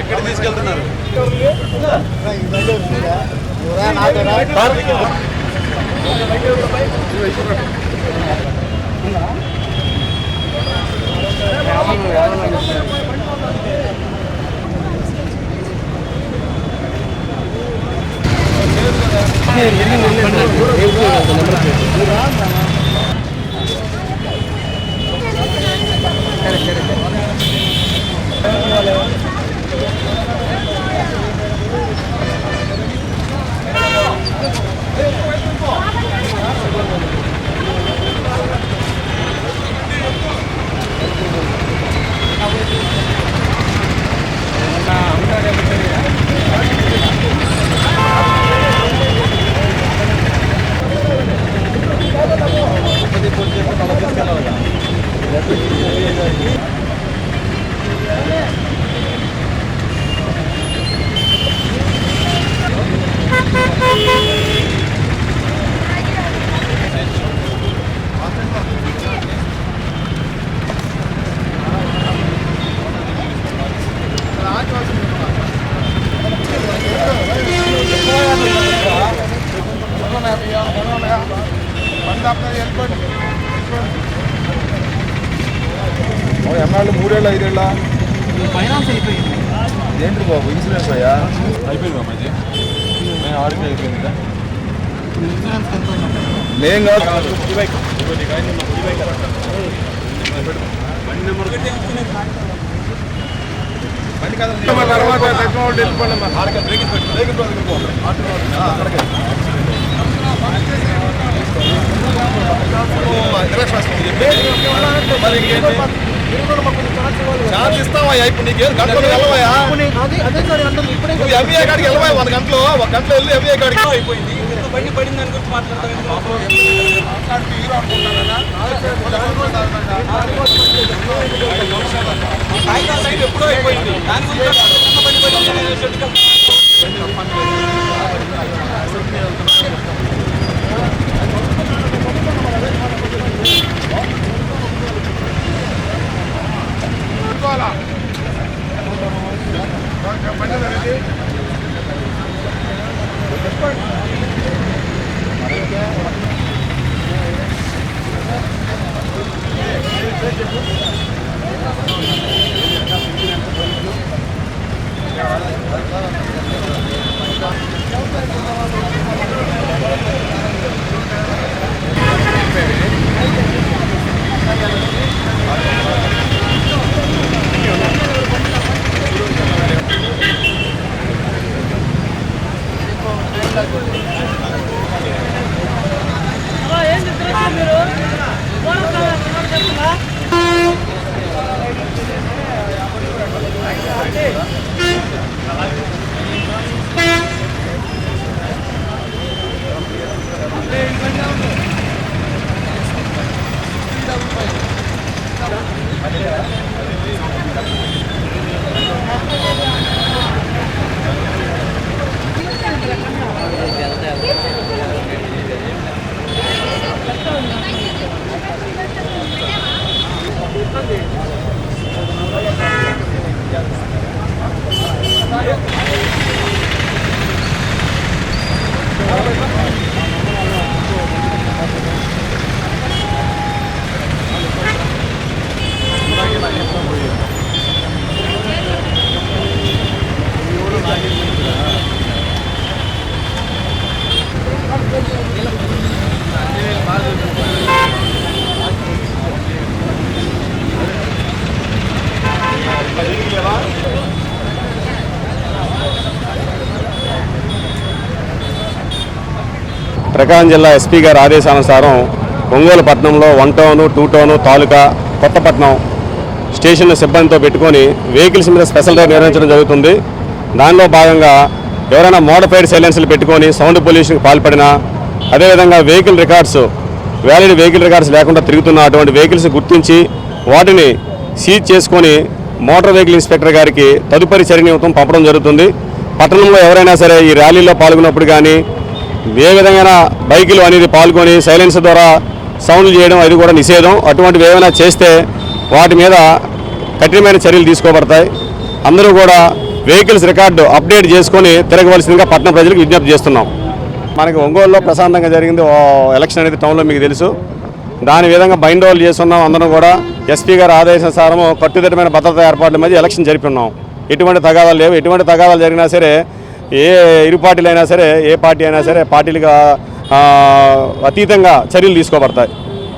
ఎక్కడ తీసుకెళ్తున్నారు? ఎన్నాళ్ళు 3 ఏళ్ళ 5 ఏళ్ళ ఫైనాన్స్ అయిపోయింది ఏంటి బాబు ఇన్సూరెన్స్ అయ్యా అయిపోయింది అమ్మాయి నేను ఆడికి అయిపోయింది నేను కాదు తర్వాత ఛాన్స్ ఇస్తావయ్యా. ఇప్పుడు నీకు గంటలో వెళ్ళవయ్యా, ఎంబీఏ కాడికి వెళ్ళవా 1 గంటలో, 1 గంటలో వెళ్ళి ఎంబీఏ కాడికి అయిపోయింది. బండి పడింది దాని గురించి మాట్లాడతాను. ఎప్పుడో అయిపోయింది దాని గురించి బండి పడింది. ప్రకాశం జిల్లా ఎస్పీ గారి ఆదేశానుసారం ఒంగోలు పట్టణంలో 1 టౌన్ 2 టౌన్ తాలూకా కొత్తపట్నం స్టేషన్ సిబ్బందితో పెట్టుకొని వెహికల్స్ మీద స్పెషల్ డ్రైవ్ నిర్వహించడం జరుగుతుంది. దానిలో భాగంగా ఎవరైనా మోడిఫైడ్ సైలెన్స్లు పెట్టుకొని సౌండ్ పొల్యూషన్కి పాల్పడినా, అదేవిధంగా vehicle records valid vehicle records లేకుండా తిరుగుతున్న అటువంటి వెహికల్స్ గుర్తించి వాటిని సీజ్ చేసుకొని మోటార్ వెహికల్ ఇన్స్పెక్టర్ గారికి తదుపరి చర్య నిమిత్తం పంపడం జరుగుతుంది. పట్టణంలో ఎవరైనా సరే ఈ ర్యాలీలో పాల్గొన్నప్పుడు కానీ ఏ విధంగా బైకులు అనేది పాల్గొని సైలెన్స్ ద్వారా సౌండ్లు చేయడం అది కూడా నిషేధం. అటువంటివి ఏమైనా చేస్తే వాటి మీద కఠినమైన చర్యలు తీసుకోబడతాయి. అందరూ కూడా వెహికల్స్ రికార్డు అప్డేట్ చేసుకొని తిరగవలసిందిగా పట్టణ ప్రజలకు విజ్ఞప్తి చేస్తున్నాం. మనకి ఒంగోలులో ప్రశాంతంగా జరిగింది ఎలక్షన్ అనేది టౌన్లో మీకు తెలుసు. దాని విధంగా బైండోలు చేస్తున్నాం. అందరం కూడా ఎస్పీ గారి ఆదేశానుసారము కట్టుదిట్టమైన భద్రతా ఏర్పాట్ల మధ్య ఎలక్షన్ జరిపిన్నాం. ఎటువంటి తగాదాలు లేవు. ఎటువంటి తగాదాలు జరిగినా సరే ఏ ఇరు పార్టీలు అయినా సరే ఏ పార్టీ అయినా సరే పార్టీలుగా అతీతంగా చర్యలు తీసుకోబడతాయి.